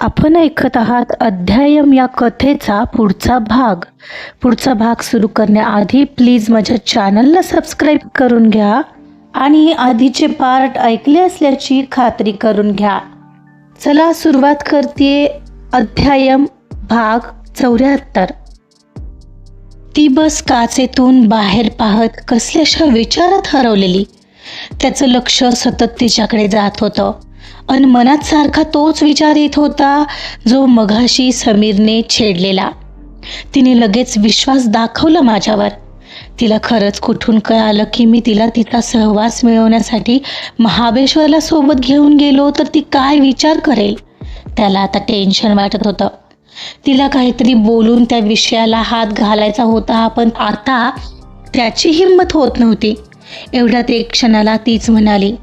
आपण ऐकत आहात अध्यायम या कथेचा पुढचा भाग सुरू करण्याआधी प्लीज माझ्या चॅनलला सबस्क्राईब करून घ्या आणि आधीचे पार्ट ऐकले असल्याची खात्री करून घ्या. चला सुरुवात करते. अध्यायम भाग 74. ती बस काचेतून बाहेर पाहत कसल्याशा विचारात हरवलेली. त्याचं लक्ष सतत तिच्याकडे जात होतं आणि मनात सारखा तोच विचार येत होता जो मघाशी समीरने छेडलेला. तिने लगेच विश्वास दाखवला माझ्यावर. तिला खरंच कुठून कळालं की मी तिला तिचा सहवास मिळवण्यासाठी महाबळेश्वरला सोबत घेऊन गेलो तर ती काय विचार करेल. त्याला आता टेन्शन वाटत होतं. तिला काहीतरी बोलून त्या विषयाला हात घालायचा होता, पण आता त्याची हिंमत होत नव्हती. एवढ्यात एक क्षणाला तीच म्हणाली,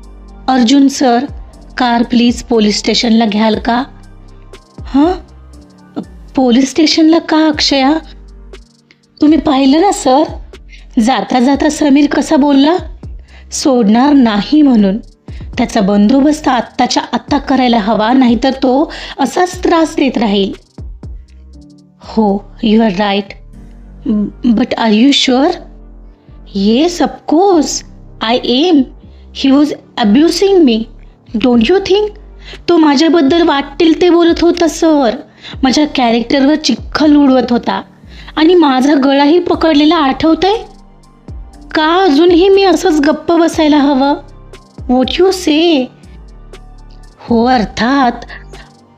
Arjun sir, car please police स्टेशनला घ्याल का? हां, पोलीस स्टेशनला का अक्षया? तुम्ही पाहिलं ना सर, जाता जाता समीर कसा बोलला, सोडणार नाही म्हणून. त्याचा बंदोबस्त आत्ताच्या आत्ता करायला हवा, नाहीतर तो असाच त्रास देत राहील. हो, you are right, but are you sure? Yes, of course I am. He was abusing me, don't you think? तो माझ्याबद्दल वाटेल ते बोलत होता सर. माझ्या कॅरेक्टरवर चिखल उडवत होता आणि माझा गळाही पकडलेला आठवतंय का? अजूनही मी असंच गप्प बसायला हवं? व्हॉट यू से? हो, अर्थात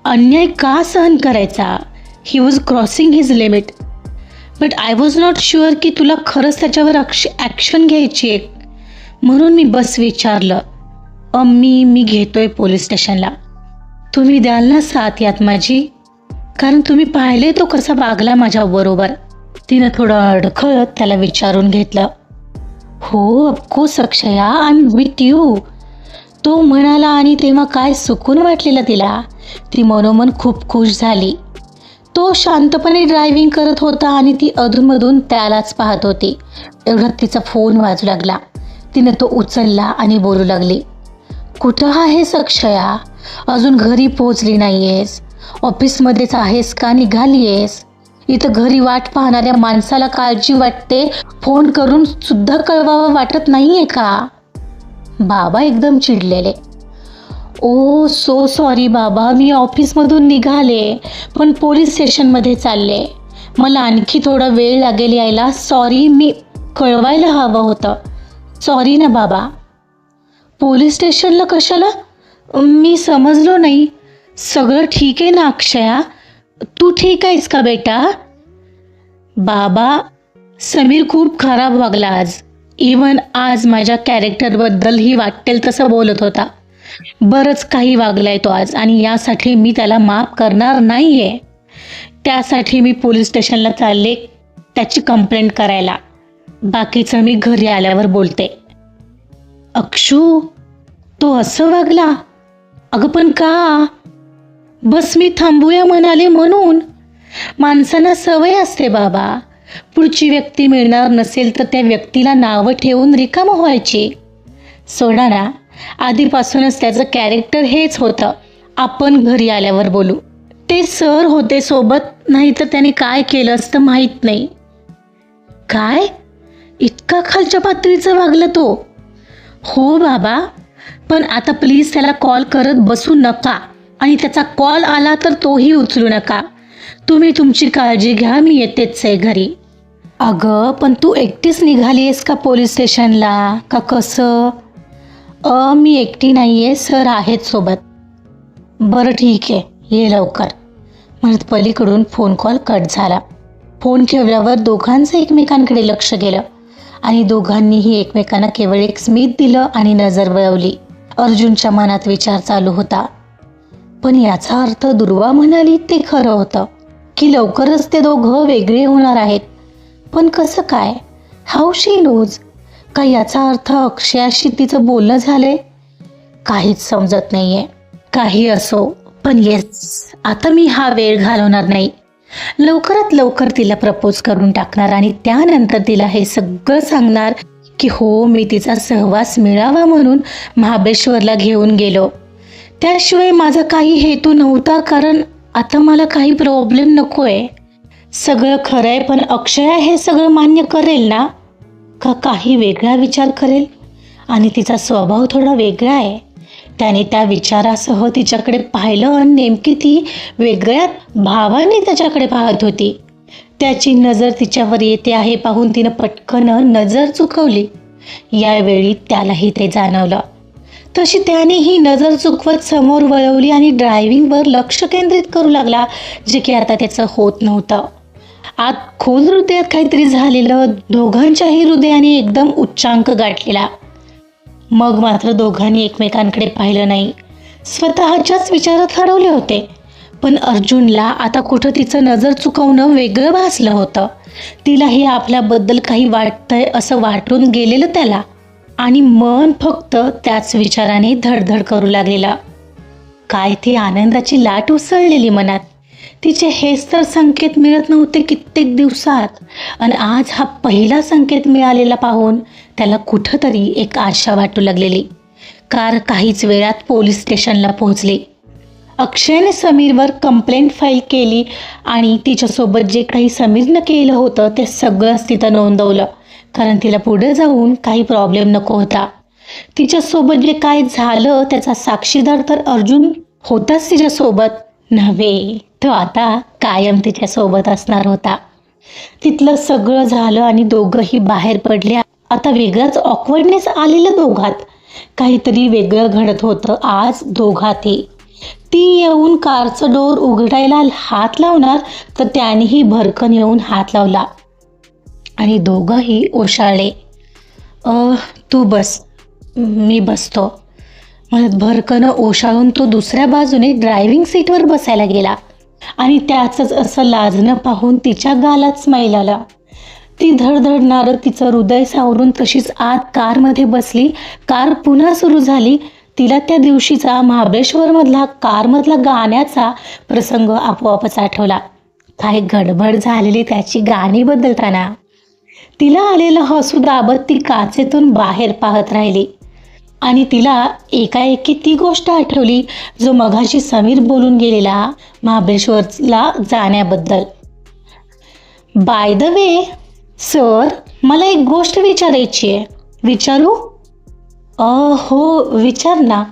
अन्याय का सहन करायचा? He was crossing his limit, but I was not sure की तुला खरंच त्याच्यावर ॲक्शन घ्यायची आहे, म्हणून मी बस विचारलं. मी घेतोय पोलीस स्टेशनला. तुम्ही द्याल ना साथ यात माझी? कारण तुम्ही पाहिले तो कसा वागला माझ्याबरोबर. तिनं थोडं अडखळत त्याला विचारून घेतलं. हो, of course Akshaya, I am with you, तो म्हणाला. आणि तेव्हा काय सुकून वाटलेलं तिला. ती मनोमन खूप खुश झाली. तो शांतपणे ड्रायव्हिंग करत होता आणि ती अधूनमधून त्यालाच पाहत होती. एवढ्यात तिचा फोन वाजू लागला. तिने तो उचलला आणि बोलू लागली, कुठं आहेस अक्षया? अजून घरी पोहोचली नाहीयेस? ऑफिसमध्येच आहेस का निघाली आहेस? इथं घरी वाट पाहणाऱ्या माणसाला काळजी वाटते, फोन करून सुद्धा कळवावं वाटत नाहीये का? बाबा एकदम चिडलेले. ओ सो सॉरी बाबा, मी ऑफिसमधून निघाले पण पोलीस स्टेशनमध्ये चालले. मला आणखी थोडा वेळ लागेल यायला. सॉरी, मी कळवायला हवं होतं. सॉरी ना बाबा. पोलीस स्टेशनला कशाला? मी समजलो नाही. सगळं ठीक आहे ना अक्षया? तू ठीक आहेस का बेटा? बाबा, समीर खूप खराब वागला आज. इवन आज माझ्या कॅरेक्टरबद्दलही वाटेल तसं बोलत होता. बरंच काही वागलाय तो आज आणि यासाठी मी त्याला माफ करणार नाहीये. त्यासाठी मी पोलीस स्टेशनला चालले त्याची कंप्लेंट करायला. बाकीचं मी घरी आल्यावर बोलते. अक्षू, तो असं वागला? अगं पण का? बस मी थांबूया म्हणाले म्हणून. माणसांना सवय असते बाबा, पुढची व्यक्ती मिळणार नसेल तर त्या व्यक्तीला नावं ठेवून रिकामं व्हायची. सोडा ना, आधीपासूनच त्याचं कॅरेक्टर हेच होतं. आपण घरी आल्यावर बोलू. ते सर होते सोबत, नाही तर त्याने काय केलं असतं माहीत नाही. काय? इतका खालच्या पातळीचं वागला तो? हो बाबा, पण आता प्लीज त्याला कॉल करत बसू नका आणि त्याचा कॉल आला तर तोही उचलू नका. तुम्ही तुमची काळजी घ्या, मी येतेच आहे घरी. अगं पण तू एकटीच निघाली आहेस का पोलीस स्टेशनला का कसं? मी एकटी नाही आहे, सर आहेत सोबत. बरं ठीक आहे, ये लवकर, म्हणत पलीकडून फोन कॉल कट झाला. फोन ठेवल्यावर दोघांचं एकमेकांकडे लक्ष गेलं आणि दोघांनीही एकमेकांना केवळ एक स्मित दिलं आणि नजर वळवली. अर्जुनच्या मनात विचार चालू होता, पण याचा अर्थ दुर्वा म्हणाली ते खरं होतं की लवकरच ते दोघं वेगळे होणार आहेत. पण कसं काय? How she knows? का याचा अर्थ अक्षयाशी तिचं बोलणं झालंय? काहीच समजत नाहीये. काही असो, पण येस, आता मी हा वेळ घालवणार नाही. लवकरात लवकर तिला प्रपोज करून टाकणार आणि त्यानंतर तिला हे सगळं सांगणार की हो, मी तिचा सहवास मिळावा म्हणून महाबळेश्वरला घेऊन गेलो. त्याशिवाय माझा काही हेतू नव्हता, कारण आता मला काही प्रॉब्लेम नको आहे. सगळं खरं आहे, पण अक्षया हे सगळं मान्य करेल ना? का काही वेगळा विचार करेल? आणि तिचा स्वभाव थोडा वेगळा आहे. त्याने त्या विचारासह तिच्याकडे पाहिलं आणि नेमकी ती वेगळ्या भावाने त्याच्याकडे पाहत होती. त्याची नजर तिच्यावर येते आहे पाहून तिनं पटकन नजर चुकवली. यावेळी त्यालाही ते जाणवलं. तशी त्याने ही नजर चुकवत समोर वळवली आणि ड्रायव्हिंगवर लक्ष केंद्रित करू लागला, जे की आता त्याचं होत नव्हतं. आत खोल हृदयात काहीतरी झालेलं. दोघांच्याही हृदयाने एकदम उच्चांक गाठलेला. मग मात्र दोघांनी एकमेकांकडे पाहिलं नाही. स्वतःच्याच विचारात हरवले होते. पण अर्जुनला आता कुठं तिचं नजर चुकवणं वेगळं भासलं होतं. तिलाही आपल्याबद्दल काही वाटतंय असं वाटून गेलेलं त्याला. आणि मन फक्त त्याच विचाराने धडधड करू लागलेला. काय ती आनंदाची लाट उसळलेली मनात. तिचे हेच तर संकेत मिळत नव्हते कित्येक दिवसात. आणि आज हा पहिला संकेत मिळालेला पाहून त्याला कुठंतरी एक आशा वाटू लागलेली. कार काहीच वेळात पोलीस स्टेशनला पोहोचली. अक्षयने समीरवर कंप्लेंट फाईल केली आणि तिच्यासोबत जे काही समीरनं केलं होतं ते सगळंच तिथं नोंदवलं. कारण तिला पुढे जाऊन काही प्रॉब्लेम नको होता. तिच्यासोबत जे काय झालं त्याचा साक्षीदार तर अर्जुन होताच तिच्यासोबत नव्हे, तो आता कायम तिच्यासोबत असणार होता. तिथलं सगळं झालं आणि दोघंही बाहेर पडले. आता वेगळाच ऑकवर्डनेस आलेलं दोघात. काहीतरी वेगळं घडत होतं आज दोघातही. ती येऊन कारचं डोर उघडायला हात लावणार तर त्यानेही भरकन येऊन हात लावला आणि दोघंही ओशाळले. तू बस, मी बसतो म्हणत भरकन ओशाळून तो दुसऱ्या बाजूने ड्रायव्हिंग सीटवर बसायला गेला. आणि त्याचंच असं लाजणं पाहून तिच्या गालात स्माईल आला. ती धडधडणारं तिचं हृदय सावरून तशीच आत कारमध्ये बसली. कार पुन्हा सुरू झाली. तिला त्या दिवशीचा महाबळेश्वरमधला कारमधला गाण्याचा प्रसंग आपोआपच आठवला. काय गडबड झालेली त्याची गाणी बदलताना. तिला आलेलं हसू दाबत ती काचेतून बाहेर पाहत राहिली. आणि तिला एकाएकी ती गोष्ट आठवली जो मघाशी समीर बोलून गेलेला महाबळेश्वरला जाण्याबद्दल. बाय द वे सर, मला एक गोष्ट विचारायची आहे. विचारू? हो विचार ना.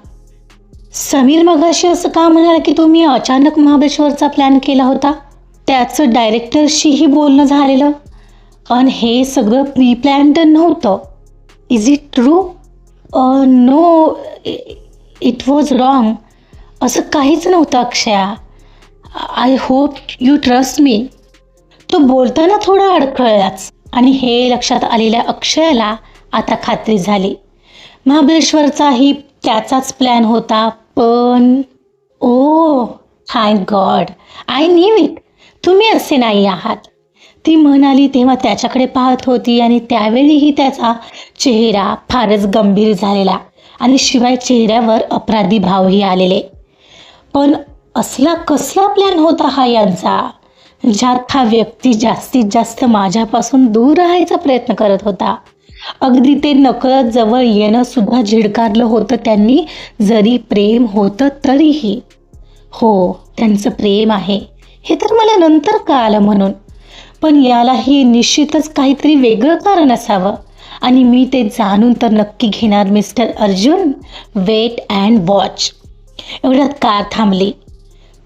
समीर मगाशी असं का म्हणाला की तुम्ही अचानक महाबळेश्वरचा प्लॅन केला होता? त्याचं डायरेक्टरशीही बोलणं झालेलं आणि हे सगळं प्री प्लॅन्ड नव्हतं. Is it true? No, it was wrong. असं काहीच नव्हतं Akshaya. I hope you trust me. तो बोलताना थोडा अडखळलाच आणि हे लक्षात आलेल्या अक्षयाला आता खात्री झाली. महाबळेश्वरचाही त्याचाच प्लॅन होता. पण oh thank God, I knew it. तुम्ही असे नाही आहात, ती म्हणाली तेव्हा त्याच्याकडे पाहत होती. आणि त्यावेळीही त्याचा चेहरा फारच गंभीर झालेला आणि शिवाय चेहऱ्यावर अपराधी भावही आलेले. पण असला कसला प्लॅन होता हा यांचा, ज्यात हा व्यक्ती जास्तीत जास्त माझ्यापासून दूर राहायचा प्रयत्न करत होता. अगदी ते नकळत जवळ येणं सुद्धा झिडकारलं होतं त्यांनी, जरी प्रेम होतं तरीही. हो, त्यांचं प्रेम आहे हे तर मला नंतर कळालं म्हणून. पण यालाही निश्चितच काहीतरी वेगळं कारण असावं आणि मी ते जाणून तर नक्की घेणार mister Arjun. Wait and watch. एवढ्यात कार थांबली.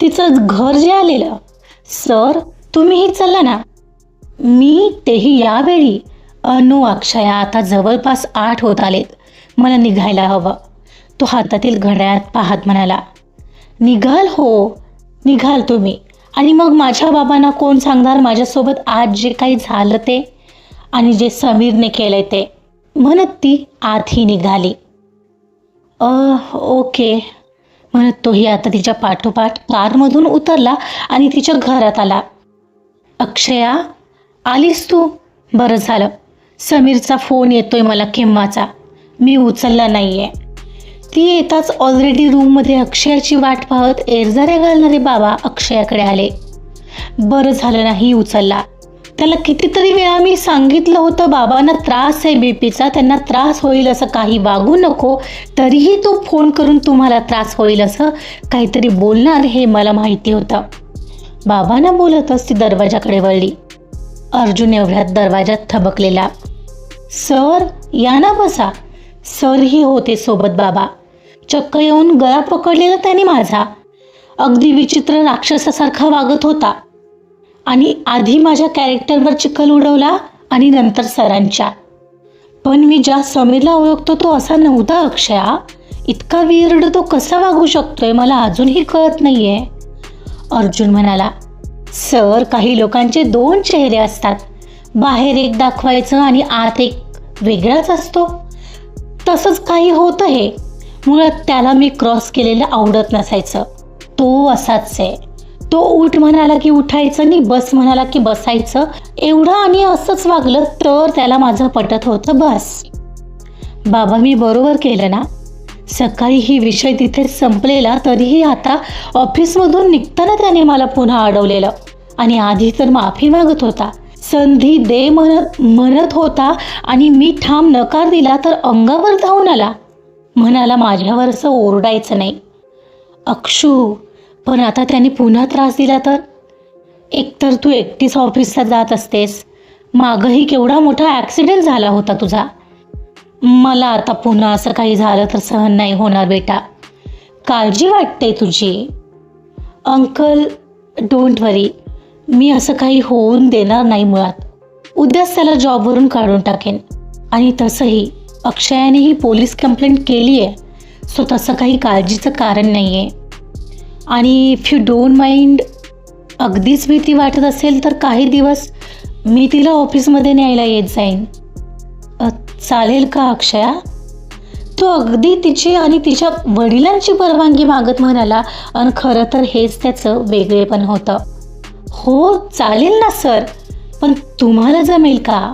तिचं घर जे आलेलं. सर, तुम्हीही चला ना. मी तेही यावेळी. नो अक्षया, आता जवळपास 8 होत आलेत, मला निघायला हवं. तो हातातील घड्याळात पाहत म्हणाला. निघाल? हो निघाल तुम्ही. आणि मग माझ्या बाबांना कोण सांगणार माझ्यासोबत आज जे काही झालं ते आणि जे समीरने केलंय ते, म्हणत ती आतही निघाली. ओके म्हणत तोही आता तिच्या पाठोपाठ कारमधून उतरला आणि तिच्या घरात आला. अक्षया, आलीस तू? बरं झालं. समीरचा फोन येतोय मला केव्हाचा, मी उचलला नाही आहे. ती येताच ऑलरेडी रूममध्ये अक्षयाची वाट पाहत एरझाऱ्या घालणारे बाबा अक्षयाकडे आले. बरं झालं नाही उचलला. त्याला कितीतरी वेळा मी सांगितलं होतं बाबांना त्रास आहे बीपीचा, त्यांना त्रास होईल असं काही वागू नको, तरीही तो फोन करून तुम्हाला त्रास होईल असं काहीतरी बोलणार हे मला माहिती होतं. बाबांना बोलतच ती दरवाजाकडे वळली. अर्जुन एवढ्यात दरवाजात थबकलेला. सर या ना बसा. सरही होते सोबत. बाबा चक्क येऊन गळा पकडलेला त्याने माझा. अगदी विचित्र राक्षसासारखा वागत होता. आणि आधी माझ्या कॅरेक्टरवर चिखल उडवला आणि नंतर सरांच्या. पण मी ज्या समीरला ओळखतो तो असा नव्हता अक्षया. इतका विर्ड तो कसा वागू शकतोय मला अजूनही कळत नाहीये. अर्जुन म्हणाला, सर काही लोकांचे दोन चेहरे असतात. बाहेर एक दाखवायचं आणि आत एक वेगळाच असतो. तसंच काही होतं हे. मुळात त्याला मी क्रॉस केलेलं आवडत नसायचं. तो असाच आहे. तो उठ म्हणाला की उठायचं आणि बस म्हणाला की बसायचं. एवढं आणि असंच वागलं तर त्याला माझं पटत होतं बस. बाबा मी बरोबर केलं ना? सकाळी ही विषय तिथेच संपलेला तरीही आता ऑफिसमधून निघताना त्याने मला पुन्हा अडवलेलं. आणि आधी तर माफी मागत होता. संधी दे म्हणत होता आणि मी ठाम नकार दिला तर अंगावर धावून आला. म्हणाला माझ्यावर असं ओरडायचं नाही. अक्षू पण आता त्याने पुन्हा त्रास दिला तर? एकतर तू एकटीच ऑफिसला जात असतेस. मागही केवढा मोठा ॲक्सिडेंट झाला होता तुझा. मला आता पुन्हा असं काही झालं तर सहन नाही होणार बेटा. काळजी वाटते तुझी. अंकल डोंट वरी. मी असं काही होऊन देणार नाही मुळात. उद्याच त्याला जॉबवरून काढून टाकेन. आणि तसंही अक्षयानेही पोलीस कंप्लेंट केली आहे. सो तसं काही काळजीचं कारण नाही आहे. आणि इफ यू डोंट माइंड अगदीच भीती वाटत असेल तर काही दिवस मी तिला ऑफिसमध्ये न्यायला येत जाईन. चालेल का अक्षया? तो अगदी तिची आणि तिच्या वडिलांची परवानगी मागत म्हणाला. आणि खरं तर हेच त्याचं वेगळेपण होतं. हो चालेल ना सर. पण तुम्हाला जमेल का?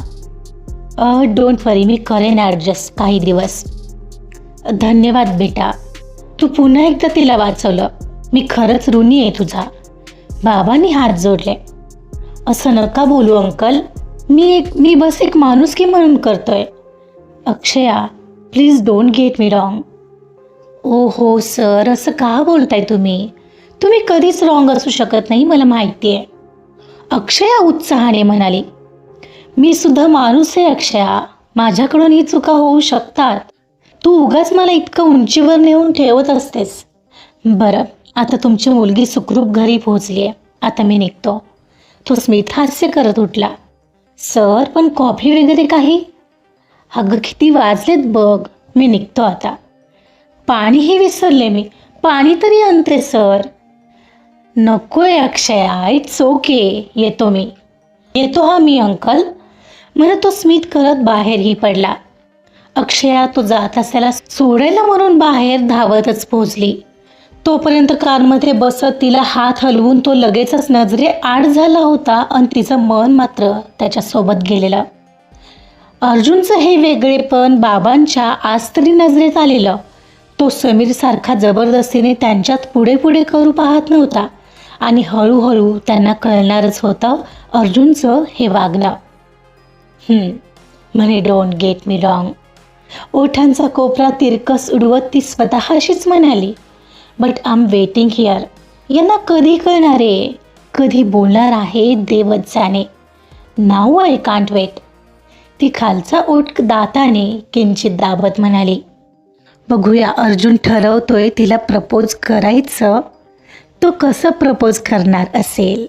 डोंट वरी मी करेन ॲडजस्ट काही दिवस. धन्यवाद बेटा. तू पुन्हा एकदा तिला वाचवलं. मी खरंच ऋणी आहे तुझा. बाबांनी हात जोडले. असं नका बोलू अंकल. मी बस एक माणुसकी म्हणून करतोय. Akshaya please don't get me wrong. ओ हो सर असं का बोलताय तुम्ही? तुम्ही कधीच रॉंग असू शकत नाही मला माहिती आहे. अक्षया उत्साहाने म्हणाली. मी सुद्धा माणूस आहे अक्षया. माझ्याकडून ही चुका होऊ शकतात. तू उगाच मला इतकं उंचीवर नेऊन ठेवत असतेस. बरं आता तुमची मुलगी सुखरूप घरी पोहोचली आहे. आता मी निघतो. तो स्मित हास्य करत उठला. सर पण कॉफी वगैरे काही? अगं किती वाजलेत बघ. मी निघतो आता. पाणीही विसरले मी. पाणी तरी आणते सर. नकोय अक्षया. It's okay. येतो मी. येतो हा मी अंकल. मला तो स्मित करत बाहेरही पडला. अक्षया तो जात असल्याला सोडायला म्हणून बाहेर धावतच पोहोचली. तोपर्यंत कारमध्ये बसत तिला हात हलवून तो लगेचच नजरे आड झाला होता आणि तिचं मन मात्र त्याच्यासोबत गेलेलं. अर्जुनचं हे वेगळेपण बाबांच्या आज तरी नजरेत आलेलं. तो समीरसारखा जबरदस्तीने त्यांच्यात पुढे पुढे करू पाहत नव्हता. आणि हळूहळू त्यांना कळणारच होतं अर्जुनचं हे वागणं. म्हणे डोंट गेट मी रॉंग. ओठांचा कोपरा तिरकस उडवत ती स्वतःशीच म्हणाली. But I am waiting here. यांना कधी कळणार आहे? कधी बोलणार आहे देवच जाणे. Now I can't wait. ती खालचा ओठ दाताने किंचित दाबत म्हणाली. बघूया अर्जुन ठरवतोय तिला प्रपोज करायचं. तो कसं प्रपोज करणार असेल?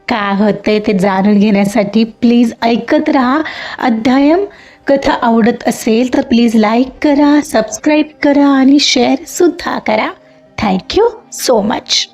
काय होतंय ते जाणून घेण्यासाठी प्लीज ऐकत राहा अध्यायम. कथा आवडत असेल तर प्लीज लाईक करा, सबस्क्राईब करा आणि शेअरसुद्धा करा. Thank you so much.